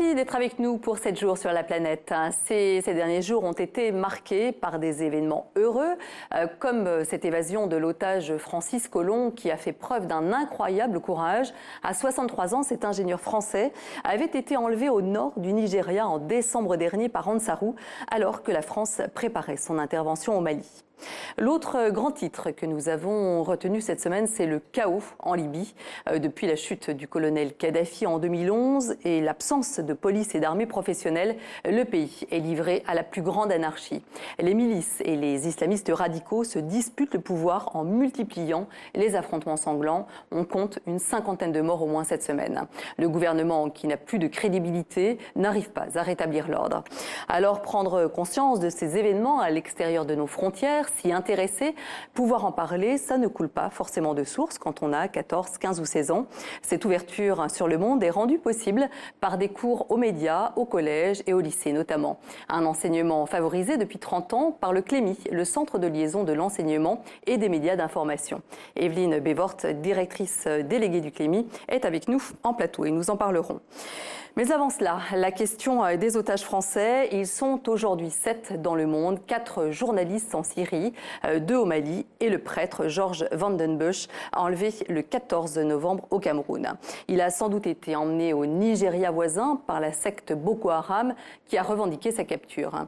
Merci d'être avec nous pour 7 jours sur la planète. Ces derniers jours ont été marqués par des événements heureux, comme cette évasion de l'otage Francis Collomb qui a fait preuve d'un incroyable courage. À 63 ans, cet ingénieur français avait été enlevé au nord du Nigeria en décembre dernier par Ansarou, alors que la France préparait son intervention au Mali. L'autre grand titre que nous avons retenu cette semaine, c'est le chaos en Libye. Depuis la chute du colonel Kadhafi en 2011 et l'absence de police et d'armée professionnelle, le pays est livré à la plus grande anarchie. Les milices et les islamistes radicaux se disputent le pouvoir en multipliant les affrontements sanglants. On compte une 50aine de morts au moins cette semaine. Le gouvernement, qui n'a plus de crédibilité, n'arrive pas à rétablir l'ordre. Alors prendre conscience de ces événements à l'extérieur de nos frontières, s'y intéresser, pouvoir en parler, ça ne coule pas forcément de source quand on a 14, 15 ou 16 ans. Cette ouverture sur le monde est rendue possible par des cours aux médias, au collège et au lycée notamment. Un enseignement favorisé depuis 30 ans par le CLEMI, le centre de liaison de l'enseignement et des médias d'information. Evelyne Bévort, directrice déléguée du CLEMI, est avec nous en plateau et nous en parlerons. Mais avant cela, la question des otages français. Ils sont aujourd'hui 7 dans le monde, 4 journalistes en Syrie, 2 au Mali et le prêtre George Vandenbusch, enlevé le 14 novembre au Cameroun. Il a sans doute été emmené au Nigeria voisin par la secte Boko Haram qui a revendiqué sa capture.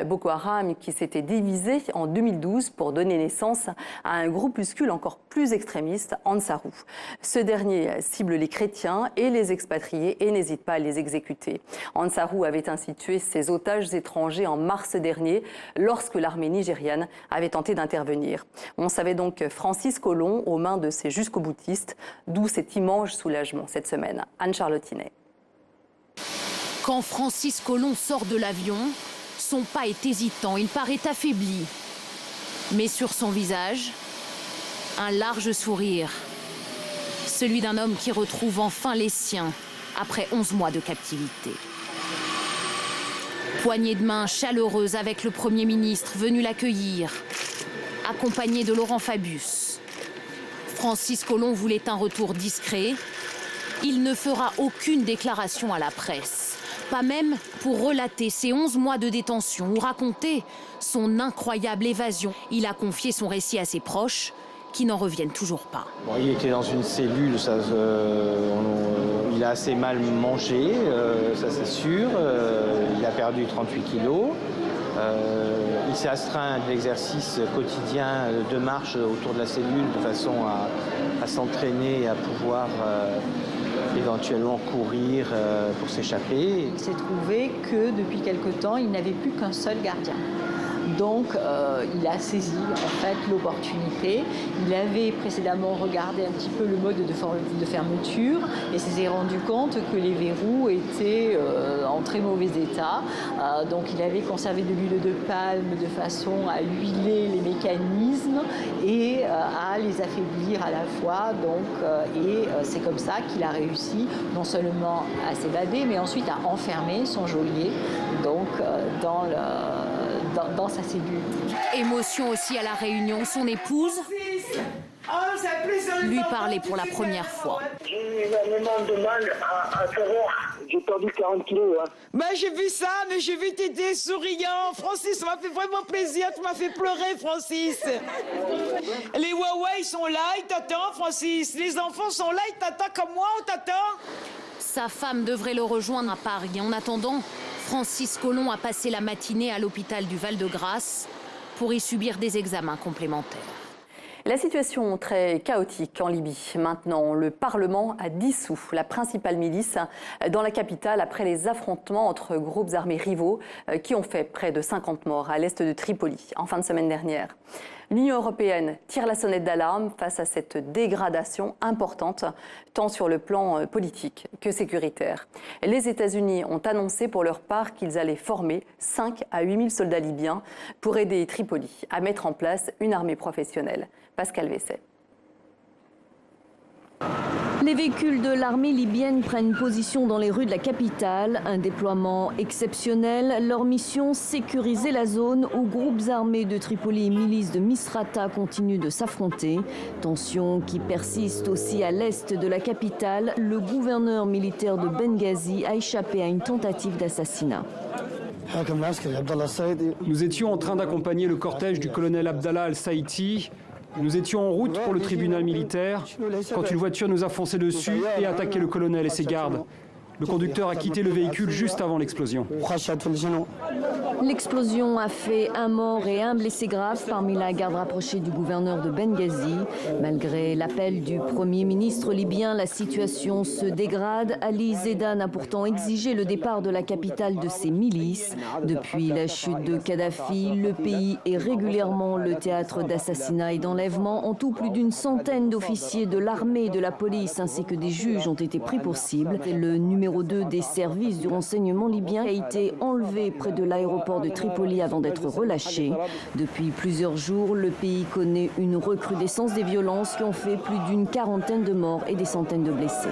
Boko Haram qui s'était divisé en 2012 pour donner naissance à un groupuscule encore plus extrémiste, Ansarou. Ce dernier cible les chrétiens et les expatriés et n'hésite pas à les exécutés. Ansarou avait ainsi tué ses otages étrangers en mars dernier lorsque l'armée nigériane avait tenté d'intervenir. On savait donc Francis Collomb aux mains de ces jusqu'au-boutistes, d'où cet immense soulagement cette semaine. Anne-Charlotte Tinet. Quand Francis Collomb sort de l'avion, son pas est hésitant, il paraît affaibli. Mais sur son visage, un large sourire. Celui d'un homme qui retrouve enfin les siens après 11 mois de captivité. Poignée de main chaleureuse avec le Premier ministre venu l'accueillir, accompagné de Laurent Fabius. Francis Collomb voulait un retour discret. Il ne fera aucune déclaration à la presse, pas même pour relater ses 11 mois de détention ou raconter son incroyable évasion. Il a confié son récit à ses proches, qui n'en reviennent toujours pas. Bon, il était dans une cellule, il a assez mal mangé, ça c'est sûr. Il a perdu 38 kilos. Il s'est astreint à de l'exercice quotidien de marche autour de la cellule de façon à s'entraîner et à pouvoir éventuellement courir pour s'échapper. Il s'est trouvé que depuis quelque temps, il n'avait plus qu'un seul gardien. Donc, il a saisi en fait l'opportunité. Il avait précédemment regardé un petit peu le mode de fermeture et s'est rendu compte que les verrous étaient en très mauvais état. Donc, il avait conservé de l'huile de palme de façon à huiler les mécanismes et à les affaiblir à la fois. C'est comme ça qu'il a réussi non seulement à s'évader, mais ensuite à enfermer son geôlier dans sa cellule. Émotion aussi à la réunion, son épouse lui parlait pour la première fois. J'ai eu énormément de mal à savoir. J'ai perdu 40 kilos. J'ai vu ça, mais j'ai vu t'étais souriant. Francis, ça m'a fait vraiment plaisir. Tu m'as fait pleurer, Francis. Les Huawei sont là, ils t'attendent, Francis. Les enfants sont là, ils t'attendent comme moi, on t'attend. Sa femme devrait le rejoindre à Paris. En attendant, Francis Collomb a passé la matinée à l'hôpital du Val-de-Grâce pour y subir des examens complémentaires. La situation très chaotique en Libye. Maintenant, le Parlement a dissous la principale milice dans la capitale après les affrontements entre groupes armés rivaux qui ont fait près de 50 morts à l'est de Tripoli en fin de semaine dernière. L'Union européenne tire la sonnette d'alarme face à cette dégradation importante, tant sur le plan politique que sécuritaire. Les États-Unis ont annoncé pour leur part qu'ils allaient former 5 à 8 000 soldats libyens pour aider Tripoli à mettre en place une armée professionnelle. Pascal Vesset. Les véhicules de l'armée libyenne prennent position dans les rues de la capitale. Un déploiement exceptionnel. Leur mission, sécuriser la zone où groupes armés de Tripoli et milices de Misrata continuent de s'affronter. Tensions qui persistent aussi à l'est de la capitale. Le gouverneur militaire de Benghazi a échappé à une tentative d'assassinat. Nous étions en train d'accompagner le cortège du colonel Abdallah al-Saïti. Nous étions en route pour le tribunal militaire quand une voiture nous a foncé dessus et attaqué le colonel et ses gardes. Le conducteur a quitté le véhicule juste avant l'explosion. L'explosion a fait un mort et un blessé grave parmi la garde rapprochée du gouverneur de Benghazi. Malgré l'appel du Premier ministre libyen, la situation se dégrade. Ali Zedane a pourtant exigé le départ de la capitale de ses milices. Depuis la chute de Kadhafi, le pays est régulièrement le théâtre d'assassinats et d'enlèvements. En tout, plus d'une centaine d'officiers de l'armée et de la police ainsi que des juges ont été pris pour cible. Le numéro 2 des services du renseignement libyen a été enlevé près de l'aéroport de Tripoli avant d'être relâché. Depuis plusieurs jours, le pays connaît une recrudescence des violences qui ont fait plus d'une quarantaine de morts et des centaines de blessés.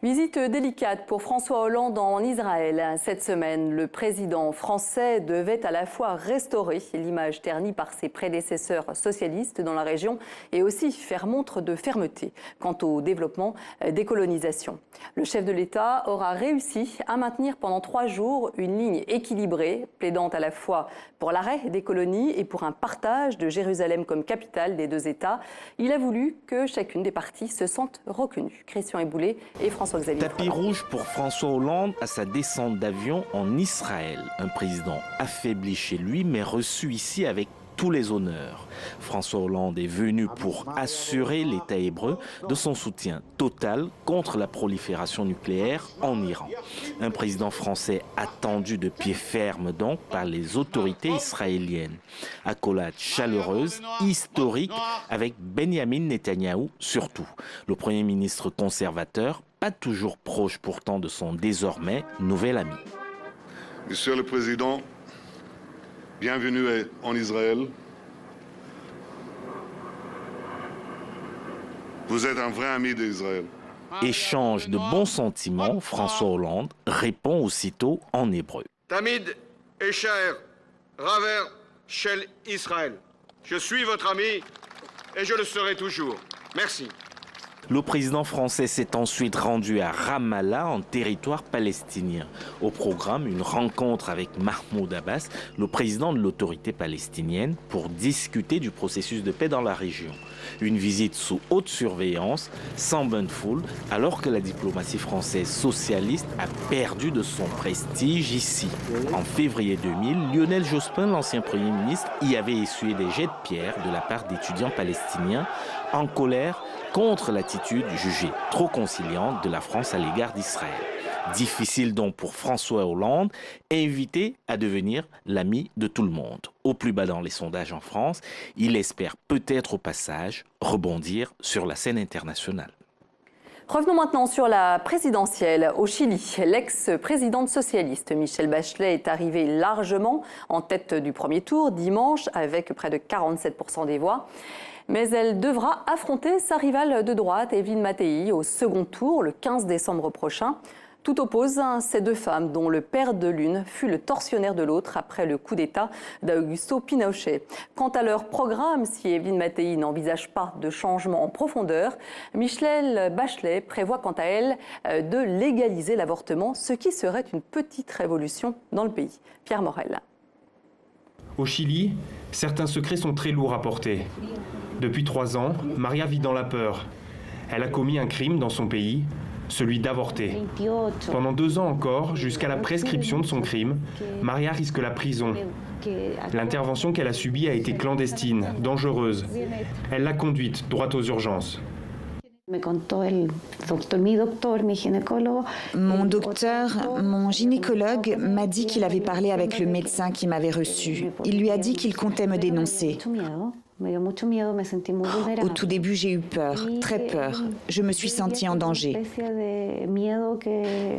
Visite délicate pour François Hollande en Israël. Cette semaine, le président français devait à la fois restaurer l'image ternie par ses prédécesseurs socialistes dans la région et aussi faire montre de fermeté quant au développement des colonisations. Le chef de l'État aura réussi à maintenir pendant 3 jours une ligne équilibrée, plaidant à la fois pour l'arrêt des colonies et pour un partage de Jérusalem comme capitale des 2 États. Il a voulu que chacune des parties se sente reconnue. Christian Eboulé et François Xavier. Tapis rouge pour François Hollande à sa descente d'avion en Israël. Un président affaibli chez lui, mais reçu ici avec tous les honneurs. François Hollande est venu pour assurer l'État hébreu de son soutien total contre la prolifération nucléaire en Iran. Un président français attendu de pied ferme donc par les autorités israéliennes. Accolade chaleureuse, historique, avec Benjamin Netanyahou surtout. Le Premier ministre conservateur, pas toujours proche pourtant de son désormais nouvel ami. Monsieur le Président, bienvenue en Israël. Vous êtes un vrai ami d'Israël. Échange de bons sentiments, François Hollande répond aussitôt en hébreu. Tamid Esher Raver Shel Israël. Je suis votre ami et je le serai toujours. Merci. Le président français s'est ensuite rendu à Ramallah, en territoire palestinien. Au programme, une rencontre avec Mahmoud Abbas, le président de l'autorité palestinienne, pour discuter du processus de paix dans la région. Une visite sous haute surveillance, sans bain de foule, alors que la diplomatie française socialiste a perdu de son prestige ici. En février 2000, Lionel Jospin, l'ancien Premier ministre, y avait essuyé des jets de pierre de la part d'étudiants palestiniens en colère contre l'attitude jugée trop conciliante de la France à l'égard d'Israël. Difficile donc pour François Hollande, invité à devenir l'ami de tout le monde. Au plus bas dans les sondages en France, il espère peut-être au passage rebondir sur la scène internationale. Revenons maintenant sur la présidentielle. Au Chili, l'ex-présidente socialiste Michelle Bachelet est arrivée largement en tête du premier tour dimanche avec près de 47% des voix. Mais elle devra affronter sa rivale de droite, Evelyne Matei, au second tour le 15 décembre prochain. Tout oppose ces 2 femmes, dont le père de l'une fut le tortionnaire de l'autre après le coup d'État d'Augusto Pinochet. Quant à leur programme, si Evelyne Matei n'envisage pas de changement en profondeur, Michelle Bachelet prévoit quant à elle de légaliser l'avortement, ce qui serait une petite révolution dans le pays. Pierre Morel. Au Chili, certains secrets sont très lourds à porter. Depuis 3 ans, Maria vit dans la peur. Elle a commis un crime dans son pays, celui d'avorter. Pendant 2 ans encore, jusqu'à la prescription de son crime, Maria risque la prison. L'intervention qu'elle a subie a été clandestine, dangereuse. Elle l'a conduite droit aux urgences. Mon docteur, mon gynécologue m'a dit qu'il avait parlé avec le médecin qui m'avait reçu. Il lui a dit qu'il comptait me dénoncer. Au tout début, j'ai eu peur, très peur. Je me suis sentie en danger.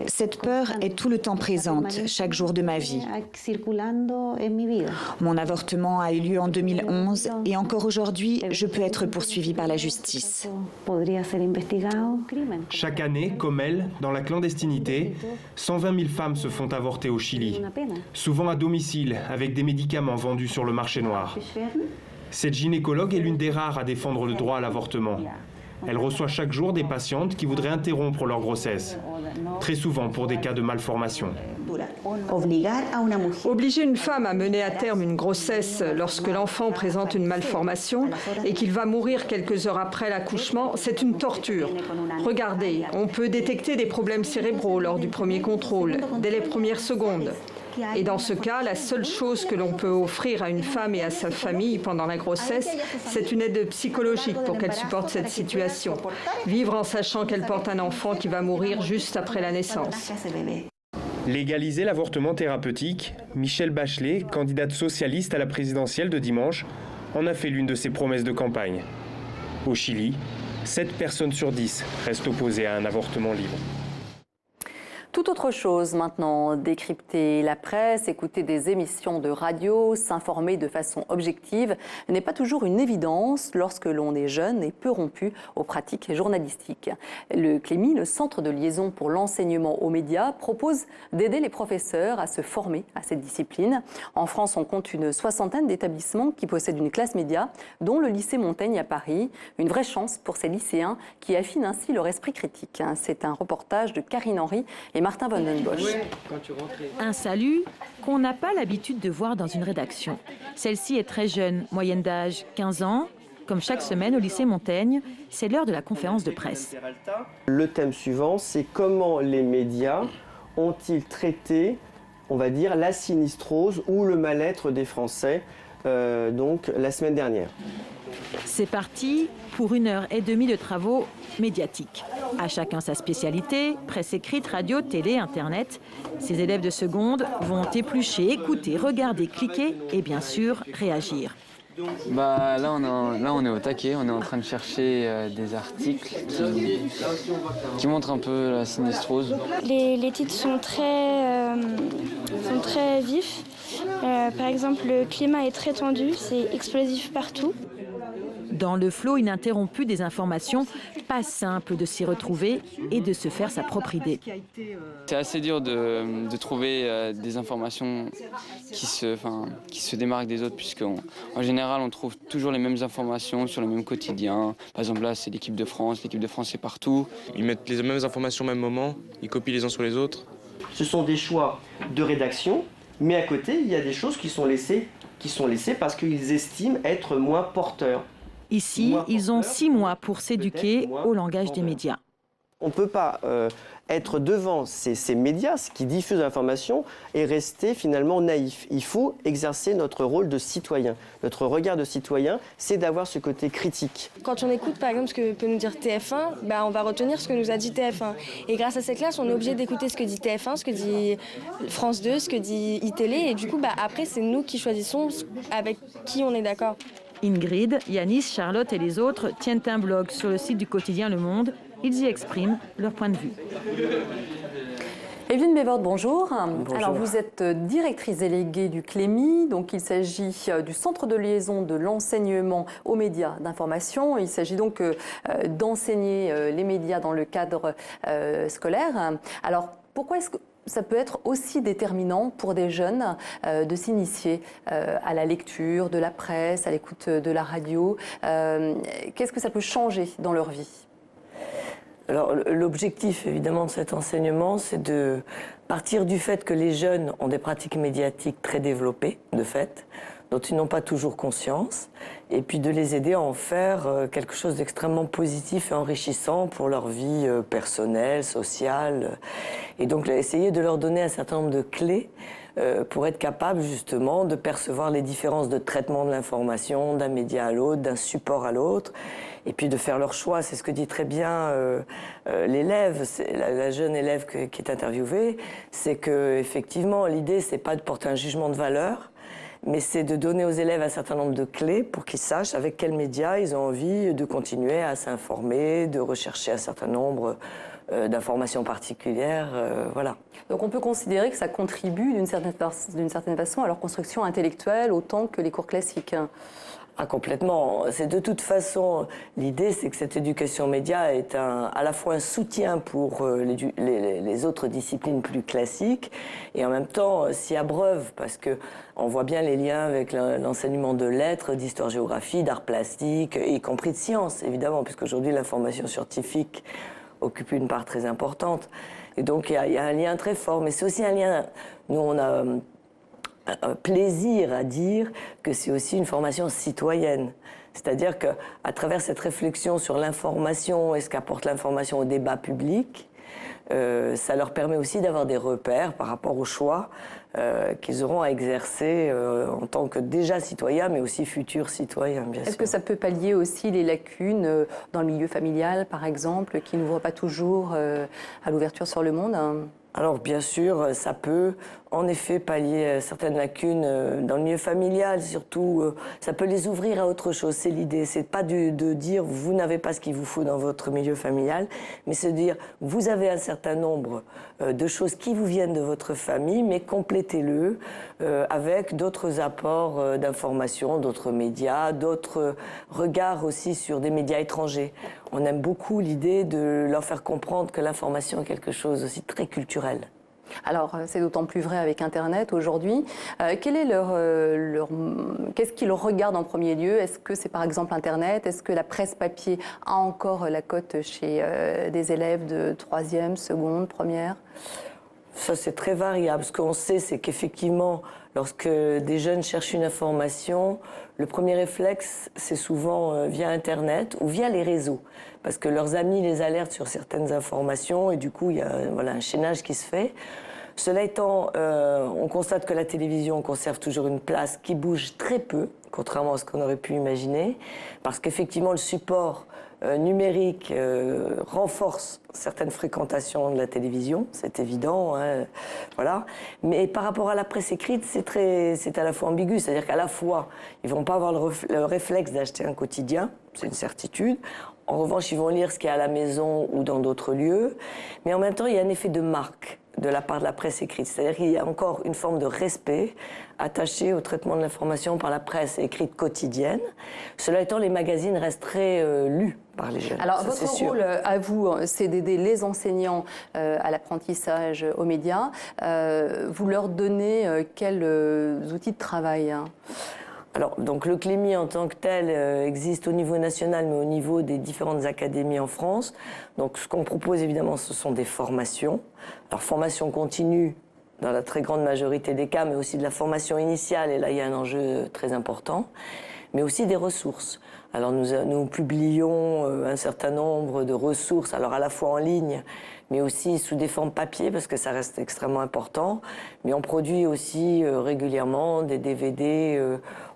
Cette peur est tout le temps présente, chaque jour de ma vie. Mon avortement a eu lieu en 2011 et encore aujourd'hui, je peux être poursuivie par la justice. Chaque année, comme elle, dans la clandestinité, 120 000 femmes se font avorter au Chili, souvent à domicile, avec des médicaments vendus sur le marché noir. Cette gynécologue est l'une des rares à défendre le droit à l'avortement. Elle reçoit chaque jour des patientes qui voudraient interrompre leur grossesse, très souvent pour des cas de malformation. Obliger une femme à mener à terme une grossesse lorsque l'enfant présente une malformation et qu'il va mourir quelques heures après l'accouchement, c'est une torture. Regardez, on peut détecter des problèmes cérébraux lors du premier contrôle, dès les premières secondes. Et dans ce cas, la seule chose que l'on peut offrir à une femme et à sa famille pendant la grossesse, c'est une aide psychologique pour qu'elle supporte cette situation. Vivre en sachant qu'elle porte un enfant qui va mourir juste après la naissance. Légaliser l'avortement thérapeutique, Michelle Bachelet, candidate socialiste à la présidentielle de dimanche, en a fait l'une de ses promesses de campagne. Au Chili, 7 personnes sur 10 restent opposées à un avortement libre. Tout autre chose maintenant, décrypter la presse, écouter des émissions de radio, s'informer de façon objective n'est pas toujours une évidence lorsque l'on est jeune et peu rompu aux pratiques journalistiques. Le CLEMI, le Centre de liaison pour l'enseignement aux médias, propose d'aider les professeurs à se former à cette discipline. En France, on compte une 60aine d'établissements qui possèdent une classe média, dont le lycée Montaigne à Paris. Une vraie chance pour ces lycéens qui affinent ainsi leur esprit critique. C'est un reportage de Karine Henry et Martin Van Den Bosch. Un salut qu'on n'a pas l'habitude de voir dans une rédaction. Celle-ci est très jeune, moyenne d'âge 15 ans. Comme chaque semaine au lycée Montaigne, c'est l'heure de la conférence de presse. Le thème suivant, c'est comment les médias ont-ils traité, on va dire, la sinistrose ou le mal-être des Français, donc la semaine dernière. C'est parti pour 1h30 de travaux médiatiques. À chacun sa spécialité, presse écrite, radio, télé, internet. Ces élèves de seconde vont éplucher, écouter, regarder, cliquer et bien sûr réagir. Là, on est au taquet, on est en train de chercher des articles qui montrent un peu la sinistrose. Les titres sont très vifs. Par exemple, le climat est très tendu, c'est explosif partout. Dans le flot ininterrompu des informations, pas simple de s'y retrouver et de se faire sa propre idée. C'est assez dur de trouver des informations qui se démarquent des autres, puisqu'en général, on trouve toujours les mêmes informations sur le même quotidien. Par exemple, là, c'est l'équipe de France c'est partout. Ils mettent les mêmes informations au même moment, ils copient les uns sur les autres. Ce sont des choix de rédaction, mais à côté, il y a des choses qui sont laissées parce qu'ils estiment être moins porteurs. Ici, ils ont 6 mois pour s'éduquer au langage des médias. On ne peut pas être devant ces médias qui diffusent l'information et rester finalement naïf. Il faut exercer notre rôle de citoyen. Notre regard de citoyen, c'est d'avoir ce côté critique. Quand on écoute par exemple ce que peut nous dire TF1, on va retenir ce que nous a dit TF1. Et grâce à ces classes, on est obligé d'écouter ce que dit TF1, ce que dit France 2, ce que dit iTélé. Et du coup, après, c'est nous qui choisissons avec qui on est d'accord. Ingrid, Yanis, Charlotte et les autres tiennent un blog sur le site du quotidien Le Monde. Ils y expriment leur point de vue. Evelyne Bévorde, bonjour. Bonjour. Alors, vous êtes directrice déléguée du CLEMI, donc il s'agit du Centre de liaison de l'enseignement aux médias d'information. Il s'agit donc d'enseigner les médias dans le cadre scolaire. Alors, pourquoi est-ce que ça peut être aussi déterminant pour des jeunes de s'initier à la lecture, de la presse, à l'écoute de la radio? Qu'est-ce que ça peut changer dans leur vie? Alors, l'objectif, évidemment, de cet enseignement, c'est de partir du fait que les jeunes ont des pratiques médiatiques très développées, de fait, dont ils n'ont pas toujours conscience, et puis de les aider à en faire quelque chose d'extrêmement positif et enrichissant pour leur vie personnelle, sociale, et donc essayer de leur donner un certain nombre de clés pour être capable justement de percevoir les différences de traitement de l'information d'un média à l'autre, d'un support à l'autre, et puis de faire leur choix. C'est ce que dit très bien l'élève, la jeune élève qui est interviewée, c'est que effectivement l'idée c'est pas de porter un jugement de valeur, mais c'est de donner aux élèves un certain nombre de clés pour qu'ils sachent avec quels médias ils ont envie de continuer à s'informer, de rechercher un certain nombre d'informations particulières, voilà. Donc on peut considérer que ça contribue d'une certaine façon à leur construction intellectuelle autant que les cours classiques. Ah, complètement. C'est de toute façon, l'idée c'est que cette éducation média est à la fois un soutien pour les autres disciplines plus classiques et en même temps s'y abreuve parce que on voit bien les liens avec l'enseignement de lettres, d'histoire-géographie, d'art plastique, y compris de sciences évidemment, puisqu'aujourd'hui l'information scientifique occupe une part très importante. Et donc il y a un lien très fort, mais c'est aussi un lien, nous on a un plaisir à dire que c'est aussi une formation citoyenne. C'est-à-dire qu'à travers cette réflexion sur l'information et ce qu'apporte l'information au débat public, ça leur permet aussi d'avoir des repères par rapport aux choix qu'ils auront à exercer en tant que déjà citoyens, mais aussi futurs citoyens, bien sûr. Est-ce que ça peut pallier aussi les lacunes dans le milieu familial, par exemple, qui n'ouvrent pas toujours à l'ouverture sur le monde, hein? Alors bien sûr, ça peut en effet pallier certaines lacunes dans le milieu familial, surtout ça peut les ouvrir à autre chose. C'est l'idée, c'est pas de dire vous n'avez pas ce qu'il vous faut dans votre milieu familial, mais c'est de dire vous avez un certain nombre de choses qui vous viennent de votre famille, mais complétez-le avec d'autres apports d'informations, d'autres médias, d'autres regards aussi sur des médias étrangers. On aime beaucoup l'idée de leur faire comprendre que l'information est quelque chose aussi très culturel. Alors, c'est d'autant plus vrai avec Internet aujourd'hui. Quel est qu'est-ce qu'ils regardent en premier lieu? Est-ce que c'est par exemple Internet? Est-ce que la presse papier a encore la cote chez des élèves de 3e, seconde, première? Ça, c'est très variable. Ce qu'on sait, c'est qu'effectivement, lorsque des jeunes cherchent une information, le premier réflexe, c'est souvent via Internet ou via les réseaux. Parce que leurs amis les alertent sur certaines informations et du coup, il y a un chaînage qui se fait. Cela étant, on constate que la télévision conserve toujours une place qui bouge très peu, contrairement à ce qu'on aurait pu imaginer, parce qu'effectivement, le support numérique renforce certaines fréquentations de la télévision, c'est évident, hein, voilà. Mais par rapport à la presse écrite, c'est à la fois ambigu, c'est-à-dire qu'à la fois, ils vont pas avoir le réflexe d'acheter un quotidien, c'est une certitude. En revanche, ils vont lire ce qu'il y a à la maison ou dans d'autres lieux, mais en même temps, il y a un effet de marque de la part de la presse écrite, c'est-à-dire qu'il y a encore une forme de respect attaché au traitement de l'information par la presse écrite quotidienne. Cela étant, les magazines restent très lus par les jeunes. Alors, ça, votre rôle à vous, c'est d'aider les enseignants à l'apprentissage aux médias. Vous leur donnez quels outils de travail, hein? Alors, donc le CLEMI en tant que tel existe au niveau national, mais au niveau des différentes académies en France. Donc, ce qu'on propose évidemment, ce sont des formations. Alors, formation continue dans la très grande majorité des cas, mais aussi de la formation initiale, et là, il y a un enjeu très important, mais aussi des ressources. Alors, nous publions un certain nombre de ressources, alors à la fois en ligne, mais aussi sous des formes papier, parce que ça reste extrêmement important. Mais on produit aussi régulièrement des DVD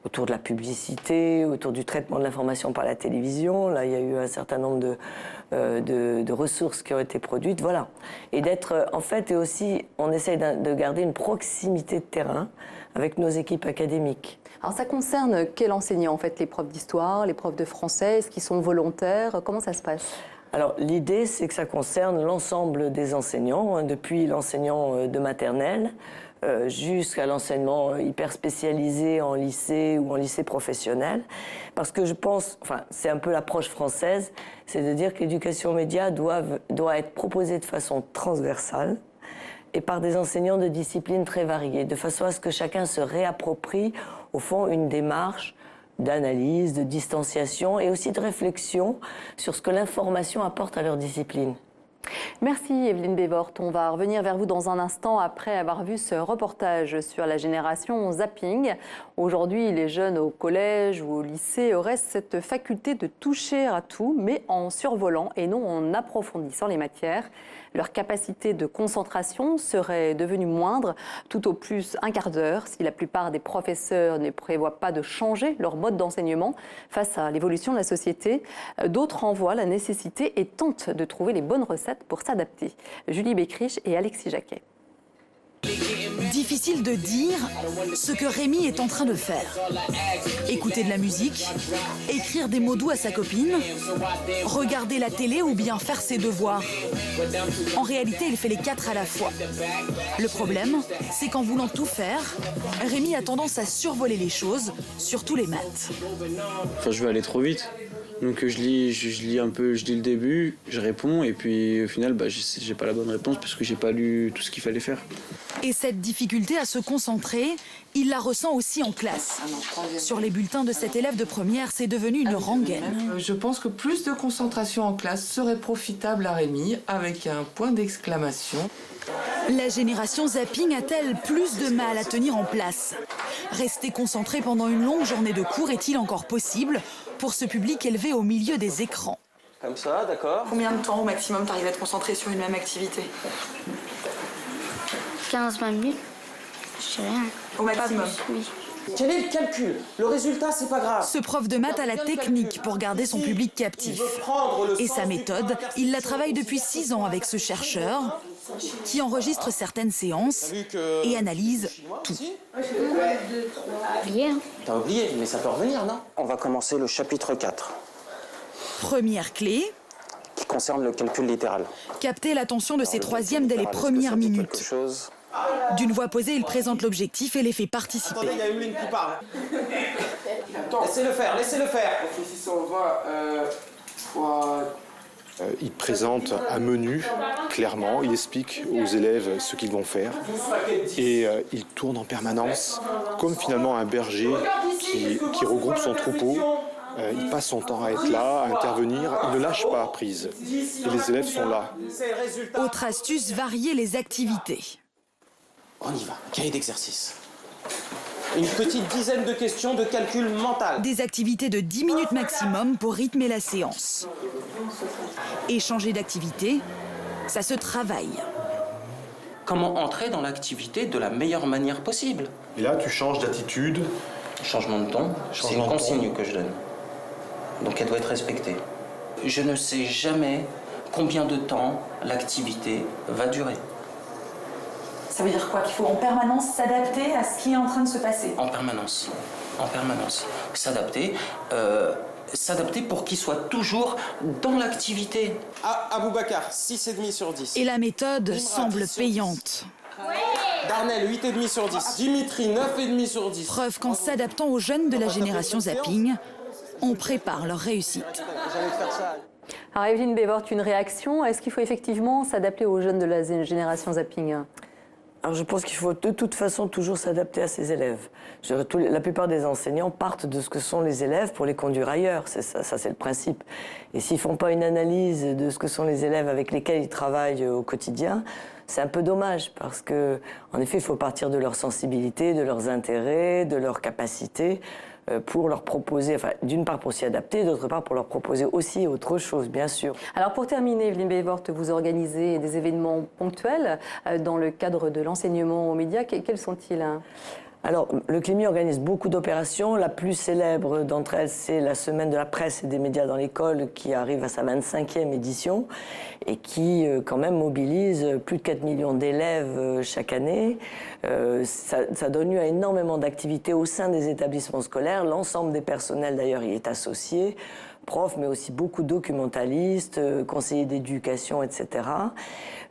autour de la publicité, autour du traitement de l'information par la télévision. Là, il y a eu un certain nombre de ressources qui ont été produites, voilà. Et d'être, en fait, et aussi, on essaye de garder une proximité de terrain avec nos équipes académiques. Alors ça concerne quel enseignant, en fait, les profs d'histoire, les profs de français, est-ce qu'ils sont volontaires? Comment ça se passe? Alors l'idée, c'est que ça concerne l'ensemble des enseignants, hein, depuis l'enseignant de maternelle jusqu'à l'enseignement hyper spécialisé en lycée ou en lycée professionnel. Parce que je pense, enfin c'est un peu l'approche française, c'est de dire que l'éducation média doit être proposée de façon transversale et par des enseignants de disciplines très variées, de façon à ce que chacun se réapproprie au fond une démarche d'analyse, de distanciation et aussi de réflexion sur ce que l'information apporte à leur discipline. Merci Evelyne Bévort. On va revenir vers vous dans un instant après avoir vu ce reportage sur la génération zapping. Aujourd'hui, les jeunes au collège ou au lycée auraient cette faculté de toucher à tout, mais en survolant et non en approfondissant les matières. Leur capacité de concentration serait devenue moindre, tout au plus un quart d'heure, si la plupart des professeurs ne prévoient pas de changer leur mode d'enseignement face à l'évolution de la société. D'autres en voient la nécessité et tentent de trouver les bonnes recettes pour s'adapter. Julie Bécriche et Alexis Jacquet. Difficile de dire ce que Rémi est en train de faire. Écouter de la musique, écrire des mots doux à sa copine, regarder la télé ou bien faire ses devoirs. En réalité, il fait les 4 à la fois. Le problème, c'est qu'en voulant tout faire, Rémi a tendance à survoler les choses, surtout les maths. Enfin, je vais aller trop vite. Donc je lis un peu, je lis le début, je réponds et puis au final j'ai pas la bonne réponse parce que j'ai pas lu tout ce qu'il fallait faire. Et cette difficulté à se concentrer, il la ressent aussi en classe. Sur les bulletins de cet élève de première, c'est devenu une rengaine. Je pense que plus de concentration en classe serait profitable à Rémi avec un point d'exclamation. La génération zapping a-t-elle plus de mal à tenir en place? Rester concentré pendant une longue journée de cours est-il encore possible pour ce public élevé au milieu des écrans? Comme ça, d'accord. Combien de temps au maximum t'arrives à te concentrer sur une même activité? 15-20 minutes, je sais rien. Au maximum? Oui. Quel est le calcul? Le résultat, c'est pas grave. Ce prof de maths a la technique pour garder son public captif. Et sa méthode, il la travaille depuis 6 ans avec ce chercheur qui enregistre certaines séances et analyse tout. T'as oublié, mais ça peut revenir, non? On va commencer le chapitre 4. Première clé, qui concerne le calcul littéral. Capter l'attention de ses troisièmes dès les premières minutes. D'une voix posée, il présente l'objectif et les fait participer. Il y a une ligne qui parle. Laissez-le faire, laissez-le faire. Si on va fois... Il présente un menu, clairement, il explique aux élèves ce qu'ils vont faire et il tourne en permanence comme finalement un berger qui regroupe son troupeau. Il passe son temps à être là, à intervenir, il ne lâche pas prise et les élèves sont là. Autre astuce, varier les activités. On y va, cahier d'exercice. Une petite dizaine de questions de calcul mental. Des activités de 10 minutes maximum pour rythmer la séance. Et changer d'activité, ça se travaille. Comment entrer dans l'activité de la meilleure manière possible? Et là, tu changes d'attitude. Changement de ton, c'est une consigne que je donne. Donc elle doit être respectée. Je ne sais jamais combien de temps l'activité va durer. Ça veut dire quoi? Qu'il faut en permanence s'adapter à ce qui est en train de se passer? En permanence. En permanence. S'adapter. S'adapter pour qu'il soit toujours dans l'activité. Aboubacar, 6,5 sur 10. Et la méthode semble payante. Darnel, 8,5 sur 10. Dimitri, 9,5 sur 10. Preuve qu'en s'adaptant aux jeunes de la génération zapping, on prépare leur réussite. Alors Evelyne Bévort, une réaction? Est-ce qu'il faut effectivement s'adapter aux jeunes de la génération zapping? Alors je pense qu'il faut de toute façon toujours s'adapter à ses élèves. La plupart des enseignants partent de ce que sont les élèves pour les conduire ailleurs, ça c'est le principe. Et s'ils ne font pas une analyse de ce que sont les élèves avec lesquels ils travaillent au quotidien, c'est un peu dommage parce que, en effet, il faut partir de leur sensibilité, de leurs intérêts, de leurs capacités pour leur proposer, enfin, d'une part pour s'y adapter, d'autre part pour leur proposer aussi autre chose, bien sûr. Alors pour terminer, Evelyne Bévort, vous organisez des événements ponctuels dans le cadre de l'enseignement aux médias. Quels sont-ils? Alors, le CLEMI organise beaucoup d'opérations. La plus célèbre d'entre elles, c'est la Semaine de la presse et des médias dans l'école qui arrive à sa 25e édition et qui, quand même, mobilise plus de 4 millions d'élèves chaque année. Ça donne lieu à énormément d'activités au sein des établissements scolaires. L'ensemble des personnels, d'ailleurs, y est associé. Profs, mais aussi beaucoup de documentalistes, conseillers d'éducation, etc.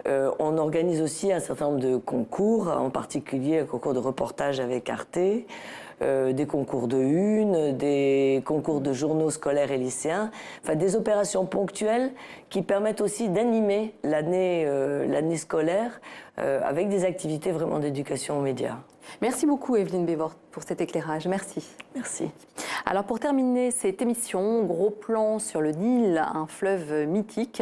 On organise aussi un certain nombre de concours, en particulier un concours de reportage avec Arte, des concours de une, des concours de journaux scolaires et lycéens, enfin des opérations ponctuelles qui permettent aussi d'animer l'année scolaire avec des activités vraiment d'éducation aux médias. Merci beaucoup Evelyne Bévort pour cet éclairage. Merci. Merci. Alors pour terminer cette émission, gros plan sur le Nil, un fleuve mythique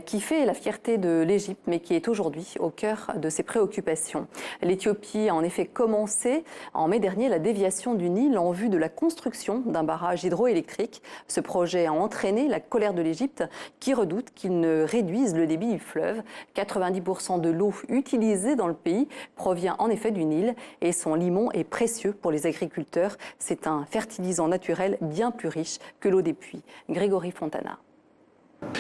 qui fait la fierté de l'Égypte mais qui est aujourd'hui au cœur de ses préoccupations. L'Éthiopie a en effet commencé en mai dernier la déviation du Nil en vue de la construction d'un barrage hydroélectrique. Ce projet a entraîné la colère de l'Égypte qui redoute qu'il ne réduise le débit du fleuve. 90% de l'eau utilisée dans le pays provient en effet du Nil et son limon est précieux pour les agriculteurs. C'est un fertilisant naturel bien plus riche que l'eau des puits. Grégory Fontana.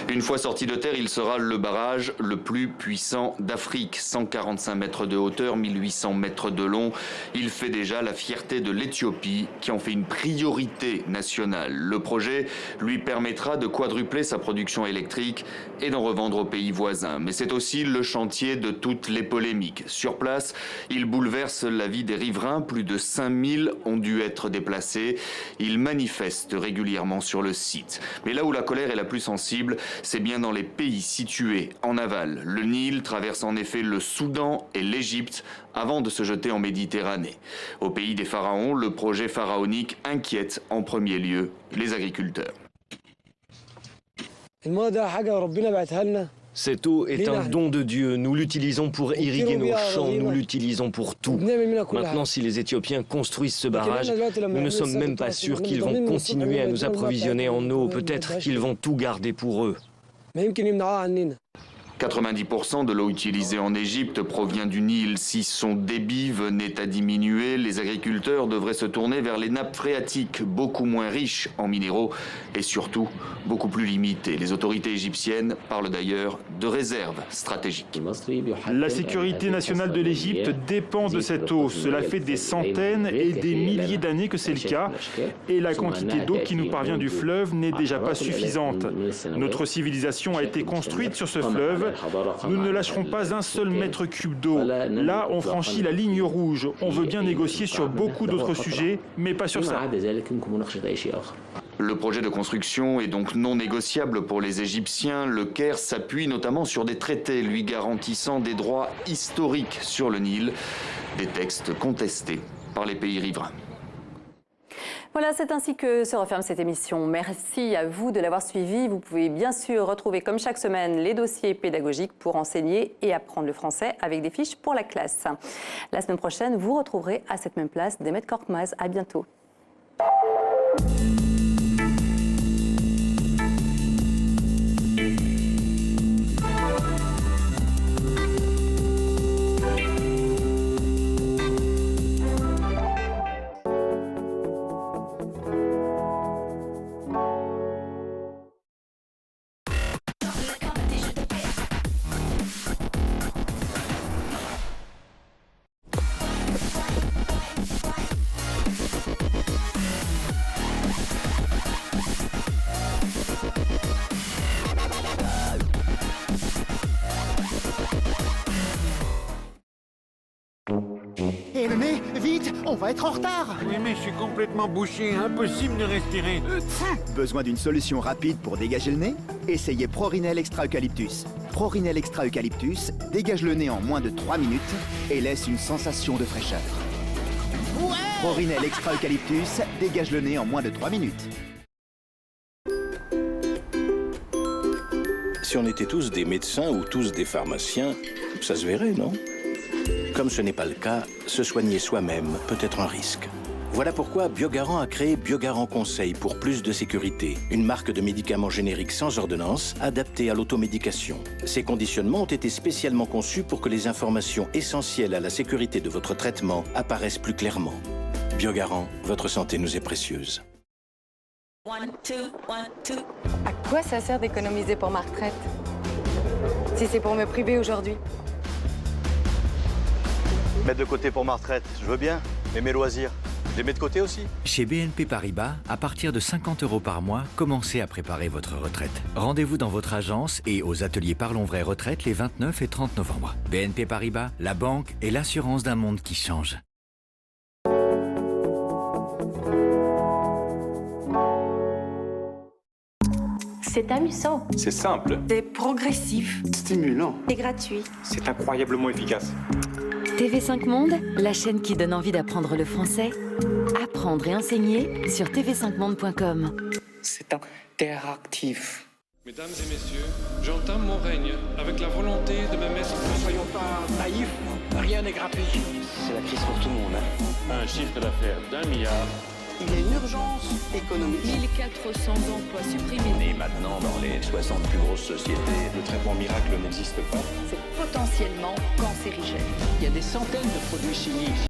Une fois sorti de terre, il sera le barrage le plus puissant d'Afrique. 145 mètres de hauteur, 1800 mètres de long. Il fait déjà la fierté de l'Éthiopie qui en fait une priorité nationale. Le projet lui permettra de quadrupler sa production électrique et d'en revendre aux pays voisins. Mais c'est aussi le chantier de toutes les polémiques. Sur place, il bouleverse la vie des riverains. Plus de 5000 ont dû être déplacés. Ils manifestent régulièrement sur le site. Mais là où la colère est la plus sensible, c'est bien dans les pays situés en aval. Le Nil traverse en effet le Soudan et l'Égypte avant de se jeter en Méditerranée. Au pays des pharaons, le projet pharaonique inquiète en premier lieu les agriculteurs. Cette eau est un don de Dieu. Nous l'utilisons pour irriguer nos champs, nous l'utilisons pour tout. Maintenant, si les Éthiopiens construisent ce barrage, nous ne sommes même pas sûrs qu'ils vont continuer à nous approvisionner en eau. Peut-être qu'ils vont tout garder pour eux. 90% de l'eau utilisée en Égypte provient du Nil. Si son débit venait à diminuer, les agriculteurs devraient se tourner vers les nappes phréatiques, beaucoup moins riches en minéraux et surtout beaucoup plus limitées. Les autorités égyptiennes parlent d'ailleurs de réserves stratégiques. La sécurité nationale de l'Égypte dépend de cette eau. Cela fait des centaines et des milliers d'années que c'est le cas. Et la quantité d'eau qui nous parvient du fleuve n'est déjà pas suffisante. Notre civilisation a été construite sur ce fleuve. Nous ne lâcherons pas un seul mètre cube d'eau. Là, on franchit la ligne rouge. On veut bien négocier sur beaucoup d'autres sujets, mais pas sur ça. Le projet de construction est donc non négociable pour les Égyptiens. Le Caire s'appuie notamment sur des traités lui garantissant des droits historiques sur le Nil, des textes contestés par les pays riverains. Voilà, c'est ainsi que se referme cette émission. Merci à vous de l'avoir suivi. Vous pouvez bien sûr retrouver comme chaque semaine les dossiers pédagogiques pour enseigner et apprendre le français avec des fiches pour la classe. La semaine prochaine, vous retrouverez à cette même place Demet Korkmaz. À bientôt. Hé Mémé, vite, on va être en retard. Oui, mais je suis complètement bouché, impossible de respirer. Besoin d'une solution rapide pour dégager le nez? Essayez Prorinel Extra Eucalyptus. Prorinel Extra Eucalyptus dégage le nez en moins de 3 minutes et laisse une sensation de fraîcheur. Ouais. Prorinel Extra Eucalyptus dégage le nez en moins de 3 minutes. Si on était tous des médecins ou tous des pharmaciens, ça se verrait, non? Comme ce n'est pas le cas, se soigner soi-même peut être un risque. Voilà pourquoi Biogarant a créé Biogarant Conseil pour plus de sécurité, une marque de médicaments génériques sans ordonnance adaptée à l'automédication. Ces conditionnements ont été spécialement conçus pour que les informations essentielles à la sécurité de votre traitement apparaissent plus clairement. Biogarant, votre santé nous est précieuse. À quoi ça sert d'économiser pour ma retraite si c'est pour me priver aujourd'hui? Mettre de côté pour ma retraite, je veux bien, mais mes loisirs, je les mets de côté aussi. Chez BNP Paribas, à partir de 50 € par mois, commencez à préparer votre retraite. Rendez-vous dans votre agence et aux ateliers Parlons Vrai Retraite les 29 et 30 novembre. BNP Paribas, la banque et l'assurance d'un monde qui change. C'est amusant. C'est simple. C'est progressif. Stimulant. C'est gratuit. C'est incroyablement efficace. TV5 Monde, la chaîne qui donne envie d'apprendre le français. Apprendre et enseigner sur tv5monde.com. C'est interactif. Mesdames et messieurs, j'entame mon règne avec la volonté de me mettre... Ne soyons pas naïfs, rien n'est gratuit. C'est la crise pour tout le monde. Un chiffre d'affaires d'1 milliard. Il y a une urgence économique. 1400 emplois supprimés. Et maintenant, dans les 60 plus grosses sociétés, le traitement miracle n'existe pas. C'est potentiellement cancérigène. Il y a des centaines de produits chimiques.